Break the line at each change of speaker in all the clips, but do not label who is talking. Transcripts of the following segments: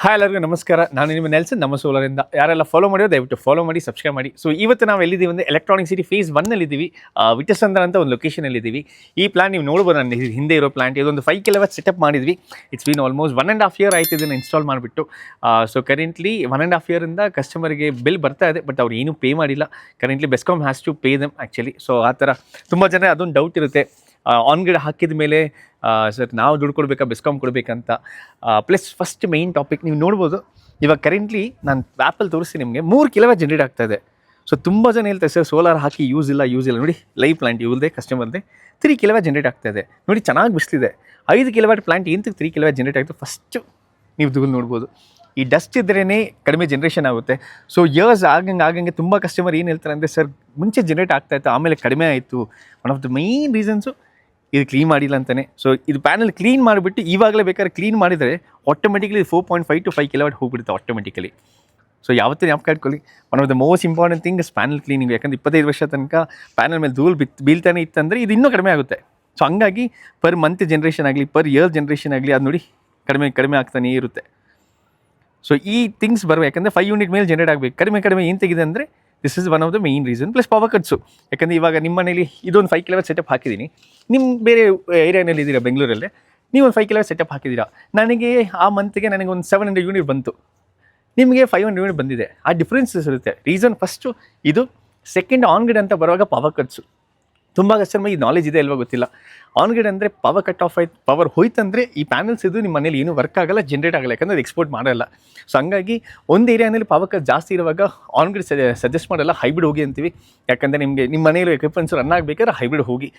Hi ಎಲ್ಲರಿಗೂ ನಮಸ್ಕಾರ. ನಾನು ನಿಮ್ಮ ನೆಲ್ಸನ್ ನಮ್ಮ ಸೋಲರಿಂದ. ಯಾರೆಲ್ಲ ಫಾಲೋ ಮಾಡಿರೋ ದಯವಿಟ್ಟು ಫಾಲೋ ಮಾಡಿ, ಸಬ್ಸ್ಕ್ರೈಬ್ ಮಾಡಿ. ಸೊ ಇವತ್ತು ನಾವು ಎಲ್ಲಿದ್ದೀವಿ ಅಂದರೆ ಎಲೆಕ್ಟ್ರಾನಿಕ್ ಸಿಟಿ ಫೇಸ್ 1 ಇದ್ದೀವಿ. ವಿಟಸಂದ್ರ ಅಂತ ಒಂದು ಲೊಕೇಶನಲ್ಲಿ ಇದ್ದೀವಿ. ಈ ಪ್ಲಾನ್ ನೀವು ನೋಡ್ಬೋದು, ನನ್ನ ಹಿಂದೆ ಇರೋ ಪ್ಲಾಂಟ್ ಇದೊಂದು 5 kW ಸೆಟಪ್ ಮಾಡಿದ್ವಿ. ಇಟ್ಸ್ ಬೀನ್ ಆಲ್ಮೋಸ್ಟ್ 1.5 year ಆಯ್ತು ಇದನ್ನು ಇನ್ಸ್ಟಾಲ್ ಮಾಡಿಬಿಟ್ಟು. ಸೊ ಕರೆಂಟ್ಲಿ 1.5 yearಯಿಂದ ಕಸ್ಟಮರ್ಗೆ ಬಿಲ್ ಬರ್ತಾ ಇದೆ, ಬಟ್ ಅವ್ರು ಏನೂ ಪೇ ಮಾಡಿಲ್ಲ. Currently BESCOM has to pay them actually. So ಆ ಥರ ತುಂಬ ಜನ ಅದೊಂದು ಡೌಟ್ ಇರುತ್ತೆ, ಆನ್ ಗಿಡ ಹಾಕಿದ ಮೇಲೆ ಸರ್ ನಾವು ದುಡ್ಡು ಕೊಡಬೇಕಾ ಬೆಸ್ಕಾಮ್ ಕೊಡಬೇಕಂತ. ಪ್ಲಸ್ ಫಸ್ಟ್ ಮೇಯ್ನ್ ಟಾಪಿಕ್ ನೀವು ನೋಡ್ಬೋದು, ಇವಾಗ ಕರೆಂಟ್ಲಿ ನಾನು ಆ್ಯಪಲ್ಲಿ ತೋರಿಸಿ ನಿಮಗೆ 3 kW ಜನರೇಟ್ ಆಗ್ತಾಯಿದೆ. ಸೊ ತುಂಬ ಜನ ಹೇಳ್ತಾರೆ ಸರ್ ಸೋಲಾರ್ ಹಾಕಿ ಯೂಸ್ ಇಲ್ಲ ನೋಡಿ ಲೈವ್ ಪ್ಲಾಂಟ್ ಇವ್ರದೇ ಕಸ್ಟಮರ್ದೇ 3 kW ಜನರೇಟ್ ಆಗ್ತಾಯಿದೆ. ನೋಡಿ ಚೆನ್ನಾಗಿ ಬಿಸಿಲಿದೆ. 5 kW ಪ್ಲಾಂಟ್ ಎಂತಕ್ಕೆ 3 kW ಜನರೇಟ್ ಆಗುತ್ತೆ ಫಸ್ಟು ನೀವು ದುಡ್ಡು ನೋಡ್ಬೋದು. ಈ ಡಸ್ಟ್ ಇದ್ರೇ ಕಡಿಮೆ ಜನ್ರೇಷನ್ ಆಗುತ್ತೆ. ಸೊ ಇಯರ್ಸ್ ಆಗಂಗೆ ತುಂಬ ಕಸ್ಟಮರ್ ಏನು ಹೇಳ್ತಾರೆ ಅಂದರೆ ಸರ್ ಮುಂಚೆ ಜನರೇಟ್ ಆಗ್ತಾಯಿತ್ತು ಆಮೇಲೆ ಕಡಿಮೆ ಆಯಿತು. One of the main reasons ಇದು ಕ್ಲೀನ್ ಮಾಡಿಲ್ಲ ಅಂತಲೇ. ಸೊ ಇದು ಪ್ಯಾನಲ್ ಕ್ಲೀನ್ ಮಾಡಿಬಿಟ್ಟು ಇವಾಗಲೇ ಬೇಕಾದ್ರೆ ಕ್ಲೀನ್ ಮಾಡಿದರೆ ಆಟೋಮೆಟಿಕ್ಲಿ 4.5 to 5 kW ಹೋಗ್ಬಿಡುತ್ತೆ ಆಟೋಮೆಟಿಕಲಿ. ಸೊ ಯಾವತ್ತೂ ಜ್ಞಾಪಕ ಇಟ್ಕೊಳ್ಳಿ, one of the most important thing is panel cleaning. ಯಾಕಂದರೆ 25 ವರ್ಷ ತನಕ ಪ್ಯಾನಲ್ ಮೇಲೆ ಧೂಳು ಬೀಳ್ತಾನೆ ಇತ್ತಂದರೆ ಇದು ಇನ್ನೂ ಕಡಿಮೆ ಆಗುತ್ತೆ. ಸೊ ಹಂಗಾಗಿ ಪರ್ ಮಂತ್ ಜನ್ರೇಷನ್ ಆಗಲಿ ಪರ್ ಇಯರ್ ಜನ್ರೇಷನ್ ಆಗಲಿ ಅದು ನೋಡಿ ಕಡಿಮೆ ಆಗ್ತಾನೇ ಇರುತ್ತೆ. ಸೊ ಈ ಥಿಂಗ್ಸ್ ಬರಬೇಕು, ಯಾಕಂದರೆ 5 ಯೂನಿಟ್ ಮೇಲೆ ಜನರೇಟ್ ಆಗಬೇಕು. ಕಡಿಮೆ ಏನು ತೆಗಿದೆ ಅಂದರೆ this is one of the main reason. Plus power cuts. ಯಾಕಂದರೆ ಇವಾಗ ನಿಮ್ಮ ಮನೇಲಿ ಇದೊಂದು 5 kW ಸೆಟಪ್ ಹಾಕಿದ್ದೀನಿ, ನಿಮ್ಮ ಬೇರೆ ಏರಿಯಾನಲ್ಲಿ ಇದ್ದೀರಾ ಬೆಂಗಳೂರಲ್ಲೇ, ನೀವು ಒಂದು 5 kW ಸೆಟಪ್ ಹಾಕಿದ್ದೀರಾ. ನನಗೆ ಆ ಮಂತ್ಗೆ ನನಗೆ ಒಂದು 700 ಯೂನಿಟ್ ಬಂತು, ನಿಮಗೆ 500 ಯೂನಿಟ್ ಬಂದಿದೆ. ಆ ಡಿಫ್ರೆನ್ಸಸ್ ಇರುತ್ತೆ. ರೀಸನ್ ಫಸ್ಟು ಇದು. ಸೆಕೆಂಡ್ ಆನ್ ಗ್ರಿಡ್ ಅಂತ ಬರುವಾಗ ಪವರ್ ಕಟ್ಸು. ತುಂಬ ಕಸ್ಟಮರ್ ಈ ನಾಲೆಜ್ ಇದೆ ಅಲ್ವಾ ಗೊತ್ತಿಲ್ಲ. ಆನ್ ಗ್ರಿಡ್ ಅಂದರೆ ಪವರ್ ಕಟ್ ಆಫ್ ಆಯ್ತು, ಪವರ್ ಹೋಯ್ತಂದರೆ ಈ ಪ್ಯಾನಲ್ಸ್ ಇದು ನಿಮ್ಮ ಮನೇಲಿ ಏನೂ ವರ್ಕ್ ಆಗಲ್ಲ, ಜನ್ರೇಟ್ ಆಗಲ್ಲ, ಯಾಕಂದರೆ ಎಕ್ಸ್ಪೋರ್ಟ್ ಮಾಡಲ್ಲ. ಸೊ ಹಂಗಾಗಿ ಒಂದು ಏರಿಯಾನಲ್ಲಿ ಪವರ್ ಕಟ್ ಜಾಸ್ತಿ ಇರುವಾಗ ಆನ್ ಗ್ರಿಡ್ ಸಜೆಸ್ಟ್ ಮಾಡಲ್ಲ, ಹೈಬ್ರಿಡ್ ಹೋಗಿ ಅಂತೀವಿ. ಯಾಕಂದರೆ ನಿಮಗೆ ನಿಮ್ಮ ಮನೇಲಿ ಎಕ್ವಿಪ್ಮೆಂಟ್ಸ್ ರನ್ ಆಗಬೇಕಾದ್ರೆ ಹೈಬ್ರಿಡ್ ಹೋಗಿ.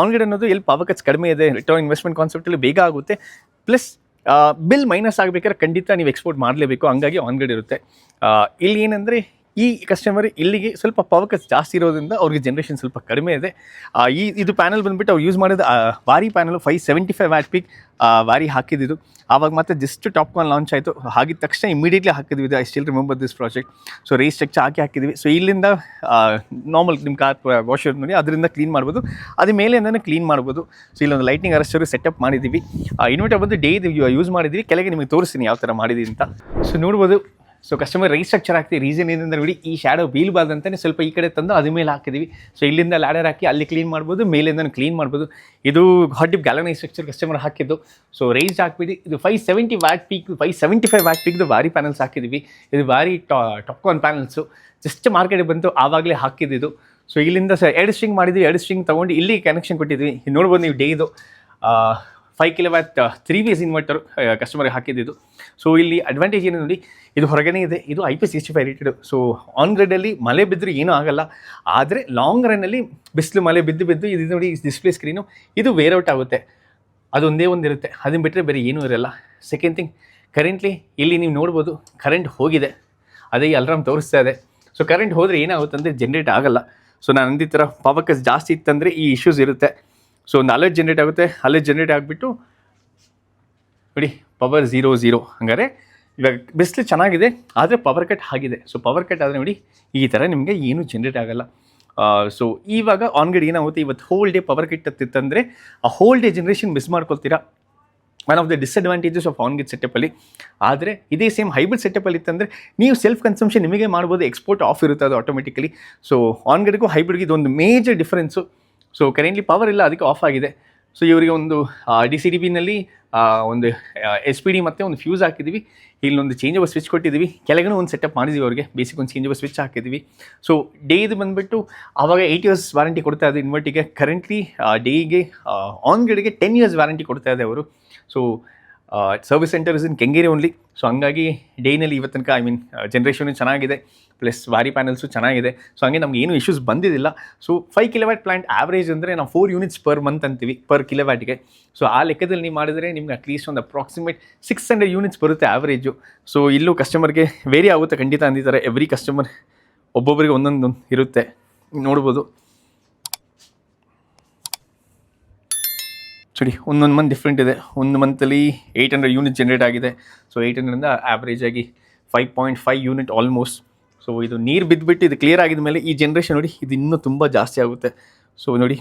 ಆನ್ ಗ್ರಿಡ್ ಅನ್ನೋದು ಎಲ್ಲಿ ಪವರ್ ಕಟ್ಸ್ ಕಡಿಮೆ ಇದೆ, ರಿಟರ್ನ್ ಇನ್ವೆಸ್ಟ್ಮೆಂಟ್ ಕಾನ್ಸೆಪ್ಟಲ್ಲಿ ಬೇಗ ಆಗುತ್ತೆ. ಪ್ಲಸ್ ಬಿಲ್ ಮೈನಸ್ ಆಗಬೇಕಾದ್ರೆ ಖಂಡಿತ ನೀವು ಎಕ್ಸ್ಪೋರ್ಟ್ ಮಾಡಲೇಬೇಕು, ಹಂಗಾಗಿ ಆನ್ ಗ್ರಿಡ್ ಇರುತ್ತೆ. ಇಲ್ಲಿ ಏನಂದರೆ ಈ ಕಸ್ಟಮರ್ ಇಲ್ಲಿಗೆ ಸ್ವಲ್ಪ ಪವರ್ ಕಟ್ಸ್ ಜಾಸ್ತಿ ಇರೋದ್ರಿಂದ ಅವ್ರಿಗೆ ಜನ್ರೇಷನ್ ಸ್ವಲ್ಪ ಕಡಿಮೆ ಇದೆ. ಇದು ಪ್ಯಾನಲ್ ಬಂದುಬಿಟ್ಟು ಅವ್ರು ಯೂಸ್ ಮಾಡೋದು ವಾರಿ ಪ್ಯಾನಲು 575 Watt ಪೀಕ್ ವಾರಿ ಹಾಕಿದ್ದು. ಆವಾಗ ಮತ್ತೆ ಜಸ್ಟ್ ಟಾಪ್ಕಾನ್ ಲಾಂಚ್ ಆಯಿತು, ಆಗಿದ ತಕ್ಷಣ ಇಮಿಡಿಯೇಟ್ಲಿ ಹಾಕಿದ್ವಿ. I still remember this project. So raise structure ಹಾಕಿದ್ವಿ. ಸೊ ಇಲ್ಲಿಂದ ನಾರ್ಮಲ್ ನಿಮ್ಮ ಕಾರ್ ವಾಷರ್ ನೋಡಿ ಅದರಿಂದ ಕ್ಲೀನ್ ಮಾಡ್ಬೋದು, ಅದ್ರ ಮೇಲೆಯಿಂದನೇ ಕ್ಲೀನ್ ಮಾಡ್ಬೋದು. ಸೊ ಇಲ್ಲೊಂದು ಲೈಟಿಂಗ್ ಅರೆಸ್ಟರು ಸೆಟಪ್ ಮಾಡಿದ್ದೀವಿ. ಇನ್ವರ್ಟರ್ ಬಂದು ಡೇ ಯೂಸ್ ಮಾಡಿದ್ವಿ. ಕೆಳಗೆ ನಿಮಗೆ ತೋರಿಸ್ತೀನಿ ಯಾವ ಥರ ಮಾಡಿದ್ದೀವಿ ಅಂತ. ಸೊ ನೋಡ್ಬೋದು. ಸೊ ಕಸ್ಟಮರ್ ರೀಸ್ಟ್ರಕ್ಚರ್ ಹಾಕ್ತೀವಿ. ರೀಸನ್ ಏನಂದ್ರೆ ನೋಡಿ ಈ ಶ್ಯಾಡೋ ಬೀಳ್ಬಾರ್ದು ಅಂತಲೇ ಸ್ವಲ್ಪ ಈ ಕಡೆ ತಂದು ಅದ್ರ ಮೇಲೆ ಹಾಕಿದ್ದೀವಿ. ಸೊ ಇಲ್ಲಿಂದ ಲ್ಯಾಡರ್ ಹಾಕಿ ಅಲ್ಲಿ ಕ್ಲೀನ್ ಮಾಡ್ಬೋದು, ಮೇಲಿಂದ ಕ್ಲೀನ್ ಮಾಡ್ಬೋದು. ಇದು ಹಾಟ್ ಡಿಪ್ ಗ್ಯಾಲನೈಸ್ ಸ್ಟ್ರಕ್ಚರ್ ಕಸ್ಟಮರ್ ಹಾಕಿದ್ದು. ಸೊ ರೈಸ್ ಹಾಕ್ಬಿಟ್ಟು ಇದು 570 Watt ಪೀಕ್ 575 Watt ಪೀಕ್ದು ಭಾರಿ ಪ್ಯಾನಲ್ಸ್ ಹಾಕಿದ್ದೀವಿ. ಇದು ಭಾರಿ ಟಾಪ್ಕಾನ್ ಪ್ಯಾನಲ್ಸು ಜಸ್ಟ್ ಮಾರ್ಕೆಟಿಗೆ ಬಂತು ಆವಾಗಲೇ ಹಾಕಿದ್ದು. ಸೊ ಇಲ್ಲಿಂದ 2 ಸ್ಟ್ರಿಂಗ್ ಮಾಡಿದ್ವಿ. 2 ಸ್ಟ್ರಿಂಗ್ ತೊಗೊಂಡು ಇಲ್ಲಿ ಕನೆಕ್ಷನ್ ಕೊಟ್ಟಿದ್ವಿ. ನೋಡ್ಬೋದು ನೀವು ಡೇ ಇದು 5 kW 3 phase ಇನ್ವರ್ಟರ್ ಕಸ್ಟಮರ್ಗೆ ಹಾಕಿದ್ದು. ಸೊ ಇಲ್ಲಿ ಅಡ್ವಾಂಟೇಜ್ ಏನು ನೋಡಿ, ಇದು ಹೊರಗಡೆ ಇದೆ, ಇದು IP65 ರೇಟೆಡ್. ಸೊ ಆನ್ ಗ್ರಿಡಲ್ಲಿ ಮಳೆ ಬಿದ್ದರೂ ಏನೂ ಆಗಲ್ಲ. ಆದರೆ ಲಾಂಗ್ ರನ್ನಲ್ಲಿ ಬಿಸಿಲು ಮಳೆ ಬಿದ್ದು ಇದು ನೋಡಿ ಡಿಸ್ಪ್ಲೇ ಸ್ಕ್ರೀನು ಇದು ವೇರ್ಔಟ್ ಆಗುತ್ತೆ. ಅದೊಂದೇ ಒಂದಿರುತ್ತೆ, ಅದನ್ನು ಬಿಟ್ಟರೆ ಬೇರೆ ಏನೂ ಇರಲ್ಲ. ಸೆಕೆಂಡ್ ಥಿಂಗ್, ಕರೆಂಟ್ಲಿ ಇಲ್ಲಿ ನೀವು ನೋಡ್ಬೋದು ಕರೆಂಟ್ ಹೋಗಿದೆ, ಅದೇ ಅಲ್ರಾಮ್ ತೋರಿಸ್ತಾ ಇದೆ. ಸೊ ಕರೆಂಟ್ ಹೋದರೆ ಏನಾಗುತ್ತೆ ಅಂದರೆ ಜನ್ರೇಟ್ ಆಗಲ್ಲ. ಸೊ ನಾನು ಅಂದಿದ್ದ ಥರ ಪವರ್ ಕಟ್ಸ್ ಜಾಸ್ತಿ ಇತ್ತಂದರೆ ಈ ಇಶ್ಯೂಸ್ ಇರುತ್ತೆ. ಸೊ ಒಂದು ಅಲರ್ಟ್ ಜನ್ರೇಟ್ ಆಗುತ್ತೆ, ಅಲರ್ಟ್ ಜನ್ರೇಟ್ ಆಗಿಬಿಟ್ಟು ನೋಡಿ ಪವರ್ 0 ಹಂಗಾರೆ ಇವಾಗ ಬಿಸಿಲು ಚೆನ್ನಾಗಿದೆ ಆದರೆ ಪವರ್ ಕಟ್ ಆಗಿದೆ. ಸೊ ಪವರ್ ಕಟ್ ಆದರೆ ನೋಡಿ ಈ ಥರ ನಿಮಗೆ ಏನೂ ಜನ್ರೇಟ್ ಆಗಲ್ಲ. ಸೊ ಇವಾಗ ಆನ್ ಗ್ರಿಡ್ ಏನಾಗುತ್ತೆ, ಇವತ್ತು ಹೋಲ್ ಡೇ ಪವರ್ ಕಟ್ ಇತ್ತಂದರೆ ಆ ಹೋಲ್ ಡೇ ಜನ್ರೇಷನ್ ಮಿಸ್ ಮಾಡ್ಕೊಳ್ತೀರಾ. One of the disadvantages of on grid ಸೆಟಪ್ಪಲ್ಲಿ. ಆದರೆ ಇದೇ ಸೇಮ್ ಹೈಬ್ರಿಡ್ ಸೆಟಪ್ಪಲ್ಲಿ ಇತ್ತಂದರೆ ನೀವು ಸೆಲ್ಫ್ ಕನ್ಸಂಪ್ಷನ್ ನಿಮಗೆ ಮಾಡ್ಬೋದು, ಎಕ್ಸ್ಪೋರ್ಟ್ ಆಫ್ ಇರುತ್ತೆ ಅದು ಆಟೋಮೆಟಿಕಲಿ. ಸೊ ಆನ್ ಗ್ರಿಡ್ಗೂ ಹೈಬ್ರಿಡ್ಗೆ ಇದೊಂದು major difference. So currently power ಇಲ್ಲ, ಅದಕ್ಕೆ ಆಫ್ ಆಗಿದೆ. ಸೊ ಇವರಿಗೆ ಒಂದು DCDBನಲ್ಲಿ ಒಂದು SPD ಮತ್ತು ಒಂದು ಫ್ಯೂಸ್ ಹಾಕಿದ್ದೀವಿ. ಇಲ್ಲೊಂದು ಚೇಂಜ್ ಓವರ್ ಸ್ವಿಚ್ ಕೊಟ್ಟಿದ್ದೀವಿ. ಕೆಳಗಡೆ ಒಂದು ಸೆಟಪ್ ಮಾಡಿದ್ದೀವಿ ಅವ್ರಿಗೆ, ಬೇಸಿಕ್ ಒಂದು ಚೇಂಜ್ ಓವರ್ ಸ್ವಿಚ್ ಹಾಕಿದ್ದೀವಿ. ಸೊ ಡೇದು ಬಂದುಬಿಟ್ಟು ಆವಾಗ 8 years ವಾರಂಟಿ ಕೊಡ್ತಾ ಇದೆ ಇನ್ವರ್ಟಿಗೆ. ಕರೆಂಟ್ಲಿ ಡೇಗೆ ಆನ್ ಗ್ರಿಡ್ಗೆ 10 years ವಾರಂಟಿ ಕೊಡ್ತಾ ಇದೆ ಅವರು. So service centre is in Kengeri only. So ಹಂಗಾಗಿ ಡೇನಲ್ಲಿ ಇವತ್ತು ತನಕ ಜನ್ರೇಷನು ಚೆನ್ನಾಗಿದೆ, ಪ್ಲಸ್ ವಾರಿ ಪ್ಯಾನಲ್ಸು ಚೆನ್ನಾಗಿದೆ. ಸೊ ಹಂಗೆ ನಮ್ಗೆ ಏನೂ ಇಶ್ಯೂಸ್ ಬಂದಿದ್ದಿಲ್ಲ. ಸೊ 5 kW ಪ್ಲಾಂಟ್ ಆವ್ರೇಜ್ ಅಂದರೆ ನಾವು 4 units ಪರ್ ಮಂತ್ ಅಂತೀವಿ ಪರ್ ಕಿಲೋವ್ಯಾಟ್ಗೆ. ಸೊ ಆ ಲೆಕ್ಕದಲ್ಲಿ ನೀವು ಮಾಡಿದರೆ ನಿಮ್ಗೆ ಅಟ್ಲೀಸ್ಟ್ ಒಂದು ಅಪ್ರಾಕ್ಸಿಮೇಟ್ 600 units ಬರುತ್ತೆ ಆವ್ರೇಜು. ಸೊ ಇಲ್ಲೂ ಕಸ್ಟಮರ್ಗೆ ವೇರಿ ಆಗುತ್ತೆ ಖಂಡಿತ ಅಂದಿದ್ದಾರೆ. ಎವ್ರಿ ಕಸ್ಟಮರ್ ಒಬ್ಬೊಬ್ಬರಿಗೆ ಒಂದೊಂದು ಇರುತ್ತೆ, ನೋಡ್ಬೋದು. ಸರಿ, ಒಂದೊಂದು ಮಂತ್ ಡಿಫ್ರೆಂಟ್ ಇದೆ. ಒಂದು ಮಂತಲ್ಲಿ 800 units ಜನ್ರೇಟ್ ಆಗಿದೆ. ಸೊ 800ಇಂದ ಆ್ಯಾವ್ರೇಜ್ ಆಗಿ 5.5 unit ಆಲ್ಮೋಸ್ಟ್. ಸೊ ಇದು ನೀರು ಬಿದ್ದುಬಿಟ್ಟು ಇದು ಕ್ಲಿಯರ್ ಆಗಿದ ಮೇಲೆ ಈ ಜನ್ರೇಷನ್ ನೋಡಿ ಇದು ಇನ್ನೂ ತುಂಬ ಜಾಸ್ತಿ ಆಗುತ್ತೆ. ಸೊ ನೋಡಿ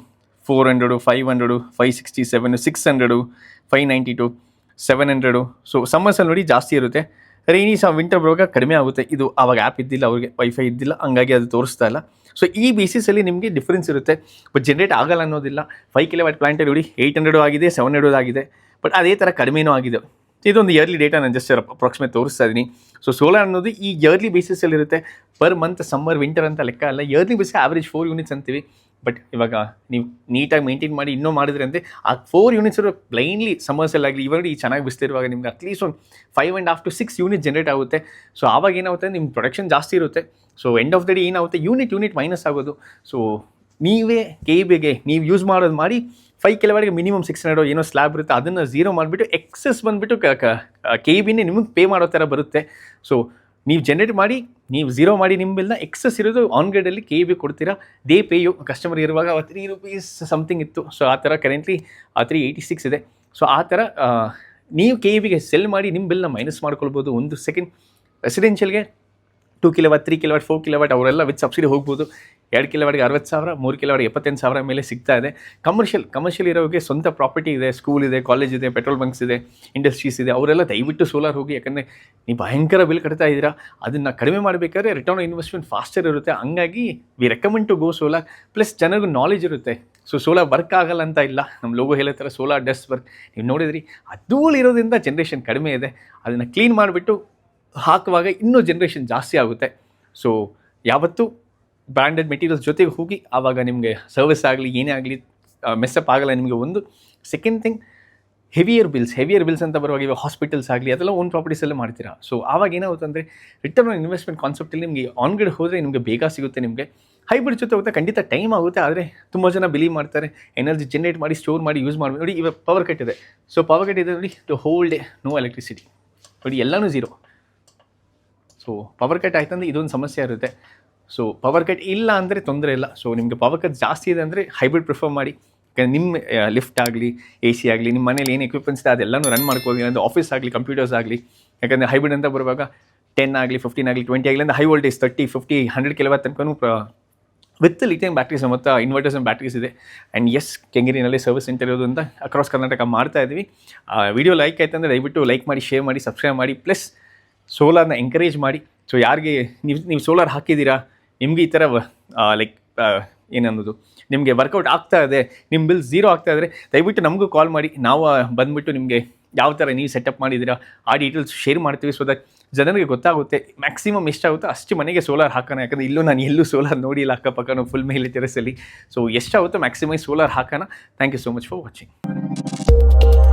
400, 500, 567, 600, 592, 700. ಸೊ ಸಮ್ಮರ್ಸಲ್ಲಿ ನೋಡಿ ಜಾಸ್ತಿ ಇರುತ್ತೆ. ರೈನಿ ವಿಂಟರ್ ಬರುವಾಗ ಕಡಿಮೆ ಆಗುತ್ತೆ. ಇದು ಆವಾಗ ಆ್ಯಪ್ ಇದ್ದಿಲ್ಲ, ಅವ್ರಿಗೆ ವೈಫೈ ಇದ್ದಿಲ್ಲ, ಹಂಗಾಗಿ ಅದು ತೋರಿಸ್ತಾ ಇಲ್ಲ. ಸೊ ಈ ಬೇಸಿಸಲ್ಲಿ ನಿಮಗೆ ಡಿಫ್ರೆನ್ಸ್ ಇರುತ್ತೆ. ಬಟ್ ಜನರೇಟ್ ಆಗಲ್ಲ ಅನ್ನೋದಿಲ್ಲ. 5 ಕಿಲೋವ್ಯಾಟ್ ಪ್ಲಾಂಟಲ್ಲಿ ನೋಡಿ 800 ಆಗಿದೆ, 700 ಆಗಿದೆ, ಬಟ್ ಅದೇ ಥರ ಕಡಿಮೆನೂ ಆಗಿದೆ. ಇದೊಂದು ಇಯರ್ಲಿ ಡೇಟಾ ನಾನು ಜಸ್ಟ್ ಅಪ್ರಾಕ್ಸಿಮೇಟ್ ತೋರಿಸ್ತಾ ಇದ್ದೀನಿ. ಸೊ ಸೋಲಾರ್ ಅನ್ನೋದು ಈ ಇಯರ್ಲಿ ಬೇಸಿಸಲ್ಲಿ ಇರುತ್ತೆ. ಪರ್ ಮಂತ್ ಸಮ್ಮರ್ ವಿಂಟರ್ ಅಂತ ಲೆಕ್ಕ ಅಲ್ಲ, ಇಯರ್ಲಿ ಬೇಸಿಸ್ ಆವ್ರೇಜ್ 4 ಯೂನಿಟ್ಸ್ ಅಂತೀವಿ. ಬಟ್ ಇವಾಗ ನೀವು ನೀಟಾಗಿ ಮೇಂಟೈನ್ ಮಾಡಿ ಇನ್ನೂ ಮಾಡಿದ್ರೆ ಅಂದರೆ ಆ 4 ಯೂನಿಟ್ಸ್ ಬ್ಲೈನ್ಲಿ ಸಮ್ಮರ್ಸಲ್ಲಾಗಲಿ ಇವಾಗ ಈ ಚೆನ್ನಾಗಿ ಬಿಸ್ತಿರುವಾಗ ನಿಮ್ಗೆ ಅಟ್ಲೀಸ್ಟ್ ಒಂದು 5.5 to 6 ಯೂನಿಟ್ ಜನರೇಟ್ ಆಗುತ್ತೆ. ಸೊ ಆವಾಗ ಏನಾಗುತ್ತೆ, ನಿಮ್ಮ ಪ್ರೊಡಕ್ಷನ್ ಜಾಸ್ತಿ ಇರುತ್ತೆ. So end of the day ಏನಾಗುತ್ತೆ, ಯೂನಿಟ್ ಮೈನಸ್ ಆಗೋದು. ಸೊ ನೀವೇ KBಗೆ ನೀವು ಯೂಸ್ ಮಾಡೋದು ಮಾಡಿ 5 ಕಿಲೋವ್ಯಾಟ್ಗೆ ಮಿನಿಮಮ್ 600 ಏನೋ ಸ್ಲ್ಯಾಬ್ ಇರುತ್ತೆ, ಅದನ್ನು ಝೀರೋ ಮಾಡಿಬಿಟ್ಟು ಎಕ್ಸಸ್ ಬಂದುಬಿಟ್ಟು KBನೇ ನಿಮಗೆ ಪೇ ಮಾಡೋ ಥರ ಬರುತ್ತೆ. ಸೊ ನೀವು ಜನರೇಟ್ ಮಾಡಿ, ನೀವು ಝೀರೋ ಮಾಡಿ, ನಿಮ್ಮ ಬಿಲ್ನ ಎಕ್ಸಸ್ ಇರೋದು ಆನ್ ಗ್ರೇಡಲ್ಲಿ KB ಕೊಡ್ತೀರಾ. They pay you. ಕಸ್ಟಮರ್ ಇರುವಾಗ 3 ರೂಪೀಸ್ ಸಮಥಿಂಗ್ ಇತ್ತು. ಸೊ ಆ ಥರ ಕರೆಂಟ್ಲಿ 386 ಇದೆ. ಸೊ ಆ ಥರ ನೀವು KBಗೆ ಸೆಲ್ ಮಾಡಿ ನಿಮ್ಮ ಬಿಲ್ನ ಮೈನಸ್ ಮಾಡ್ಕೊಳ್ಬೋದು. ಒಂದು ಸೆಕೆಂಡ್ ರೆಸಿಡೆನ್ಷಿಯಲ್ಗೆ 2 ಕಿಲೋವ್ಯಾಟ್, 3 ಕಿಲೋವ್ಯಾಟ್, 4 ಕಿಲೋವ್ಯಾಟ್ ಅವರೆಲ್ಲ ವಿತ್ ಸಬ್ಸಿಡಿ ಹೋಗ್ಬೋದು. 2 ಕಿಲೋವ್ಯಾಟ್ಗೆ 60,000, 3 ಕಿಲೋವ್ಯಾಟ್ಗೆ 78,000 ಮೇಲೆ ಸಿಗ್ತಾ ಇದೆ. ಕಮರ್ಷಿಯಲ್ ಇರೋರಿಗೆ ಸ್ವಂತ ಪ್ರಾಪರ್ಟಿ ಇದೆ, ಸ್ಕೂಲ್ ಇದೆ, ಕಾಲೇಜ್ ಇದೆ, ಪೆಟ್ರೋಲ್ ಬಂಕ್ಸ್ ಇದೆ, ಇಂಡಸ್ಟ್ರೀಸ್ ಇದೆ, ಅವರೆಲ್ಲ ದಯವಿಟ್ಟು ಸೋಲಾರ್ ಹೋಗಿ. ಯಾಕಂದರೆ ನೀವು ಭಯಂಕರ ಬಿಲ್ ಕಟ್ತಾ ಇದ್ದೀರಾ. ಅದನ್ನು ಕಡಿಮೆ ಮಾಡಬೇಕಾದ್ರೆ ರಿಟರ್ನ್ ಆನ್ ಇನ್ವೆಸ್ಟ್ಮೆಂಟ್ ಫಾಸ್ಟರ್ ಇರುತ್ತೆ. ಹಂಗಾಗಿ we recommend to go solar. Plus ಜನರಿಗೂ ನಾಲೆಜ್ ಇರುತ್ತೆ. ಸೊ ಸೋಲಾರ್ ವರ್ಕ್ ಆಗಲ್ಲ ಅಂತ ಇಲ್ಲ. ನಮ್ಮ ಲೋಗೋ ಹೇಳೋ ಥರ ಸೋಲಾರ್ ಡಸ್ ವರ್ಕ್. ನೀವು ನೋಡಿದ್ರಿ, ಧೂಳಿರೋದ್ರಿಂದ ಜನ್ರೇಷನ್ ಕಡಿಮೆ ಇದೆ. ಅದನ್ನು ಕ್ಲೀನ್ ಮಾಡಿಬಿಟ್ಟು ಹಾಕುವಾಗ ಇನ್ನೂ ಜನ್ರೇಷನ್ ಜಾಸ್ತಿ ಆಗುತ್ತೆ. ಸೊ ಯಾವತ್ತೂ ಬ್ರ್ಯಾಂಡೆಡ್ ಮೆಟೀರಿಯಲ್ಸ್ ಜೊತೆಗೆ ಹೋಗಿ, ಆವಾಗ ನಿಮಗೆ ಸರ್ವಿಸ್ ಆಗಲಿ ಏನೇ ಆಗಲಿ ಮೆಸ್ಸಪ್ ಆಗಲ್ಲ ನಿಮಗೆ. ಒಂದು ಸೆಕೆಂಡ್ ಥಿಂಗ್, ಹೆವಿಯರ್ ಬಿಲ್ಸ್ ಅಂತ ಬರುವಾಗ ಇವಾಗ ಹಾಸ್ಪಿಟಲ್ಸ್ ಆಗಲಿ ಅದೆಲ್ಲ ಓನ್ ಪ್ರಾಪರ್ಟೀಸಲ್ಲೇ ಮಾಡ್ತೀರಾ. ಸೊ ಆವಾಗ ಏನಾಗುತ್ತೆ ಅಂದರೆ ರಿಟರ್ನ್ ಆನ್ ಇನ್ವೆಸ್ಟ್ಮೆಂಟ್ ಕಾನ್ಸೆಪ್ಟಲ್ಲಿ ನಿಮಗೆ ಆನ್ ಗ್ರಿಡ್ ಹೋದರೆ ನಿಮಗೆ ಬೇಗ ಸಿಗುತ್ತೆ. ನಿಮಗೆ ಹೈಬ್ರಿಡ್ ಜೊತೆ ಹೋಗುತ್ತೆ ಖಂಡಿತ ಟೈಮ್ ಆಗುತ್ತೆ. ಆದರೆ ತುಂಬ ಜನ ಬಿಲೀವ್ ಮಾಡ್ತಾರೆ ಎನರ್ಜಿ ಜನರೇಟ್ ಮಾಡಿ ಸ್ಟೋರ್ ಮಾಡಿ ಯೂಸ್ ಮಾಡಬೇಕು. ನೋಡಿ ಇವಾಗ ಪವರ್ ಕಟ್ ಇದೆ. ಸೊ ಪವರ್ ಕಟ್ ಇದೆ ನೋಡಿ, to whole day no electricity. ನೋಡಿ ಎಲ್ಲನೂ ಝೀರೋ. ಸೊ ಪವರ್ ಕಟ್ ಆಯ್ತಂದರೆ ಇದೊಂದು ಸಮಸ್ಯೆ ಇರುತ್ತೆ. ಸೊ ಪವರ್ ಕಟ್ ಇಲ್ಲ ಅಂದರೆ ತೊಂದರೆ ಇಲ್ಲ. ಸೊ ನಿಮಗೆ ಪವರ್ ಕಟ್ ಜಾಸ್ತಿ ಇದೆ ಅಂದರೆ ಹೈಬ್ರಿಡ್ ಪ್ರಿಫರ್ ಮಾಡಿ. ಯಾಕಂದರೆ ನಿಮ್ಮ ಲಿಫ್ಟ್ ಆಗಲಿ, AC ಆಗಲಿ, ನಿಮ್ಮ ಮನೇಲಿ ಏನು ಎಕ್ವಿಪ್ಮೆಂಟ್ಸ್ ಇದೆ ಅದೆಲ್ಲನೂ ರನ್ ಮಾಡ್ಕೋಗಿ. ಅಂದರೆ ಆಫೀಸ್ ಆಗಲಿ, ಕಂಪ್ಯೂಟರ್ಸ್ ಆಗಲಿ. ಯಾಕಂದರೆ ಹೈಬ್ರಿಡ್ ಅಂತ ಬರುವಾಗ 10 ಆಗಲಿ, 15 ಆಗಲಿ, 20 ಆಗಲಿ ಅಂದರೆ ಹೈ ವೋಲ್ಟೇಜ್ 30, 50, 100 ಕಿಲೋವ್ಯಾಟ್ ತನಕನೂ ವಿತ್ ಲಿಥಿಯಂ ಬ್ಯಾಟ್ರೀಸ್ ಮತ್ತು ಇನ್ವರ್ಟರ್ಸ್ ಆ್ಯಂಡ್ ಬ್ಯಾಟ್ರೀಸ್ ಇದೆ. ಆ್ಯಂಡ್ ಎಸ್, ಕೆಂಗೇರಿನಲ್ಲಿ ಸರ್ವಿಸ್ ಸೆಂಟರ್ ಇರೋದು ಅಂತ ಅಕ್ರಾಸ್ ಕರ್ನಾಟಕ ಮಾಡ್ತಾ ಇದ್ದೀವಿ. ವಿಡಿಯೋ ಲೈಕ್ ಆಯ್ತು ಅಂದರೆ ದಯವಿಟ್ಟು ಲೈಕ್ ಮಾಡಿ, ಶೇರ್ ಮಾಡಿ, ಸಬ್ಸ್ಕ್ರೈಬ್ ಮಾಡಿ. ಪ್ಲಸ್ ಸೋಲಾರ್ನ ಎಂಕರೇಜ್ ಮಾಡಿ. ಸೊ ಯಾರಿಗೆ ನೀವು ಸೋಲಾರ್ ಹಾಕಿದ್ದೀರಾ, ನಿಮಗೆ ಈ ಥರ ಲೈಕ್ ಏನನ್ನೋದು ನಿಮಗೆ ವರ್ಕೌಟ್ ಆಗ್ತಾ ಇದೆ, ನಿಮ್ಮ ಬಿಲ್ ಝೀರೋ ಆಗ್ತಾ ಇದ್ದರೆ ದಯವಿಟ್ಟು ನಮಗೂ ಕಾಲ್ ಮಾಡಿ. ನಾವು ಬಂದುಬಿಟ್ಟು ನಿಮಗೆ ಯಾವ ಥರ ನೀವು ಸೆಟಪ್ ಮಾಡಿದ್ದೀರಾ ಆ ಡೀಟೇಲ್ಸ್ ಶೇರ್ ಮಾಡ್ತೀವಿ. ಸೊ ದಟ್ ಜನರಿಗೆ ಗೊತ್ತಾಗುತ್ತೆ ಮ್ಯಾಕ್ಸಿಮಮ್ ಎಷ್ಟಾಗುತ್ತೋ ಅಷ್ಟು ಮನೆಗೆ ಸೋಲಾರ್ ಹಾಕೋಣ. ಯಾಕಂದರೆ ಇಲ್ಲೂ ನಾನು ಎಲ್ಲೂ ಸೋಲಾರ್ ನೋಡಿಲ್ಲ ಅಕ್ಕಪಕ್ಕನೂ ಫುಲ್ ಮೇಲೆ ಟೆರೆಸಲ್ಲಿ. ಸೊ ಎಷ್ಟಾಗುತ್ತೋ ಮ್ಯಾಕ್ಸಿಮೈಸ್ ಸೋಲಾರ್ ಹಾಕೋಣ. Thank you so much for watching.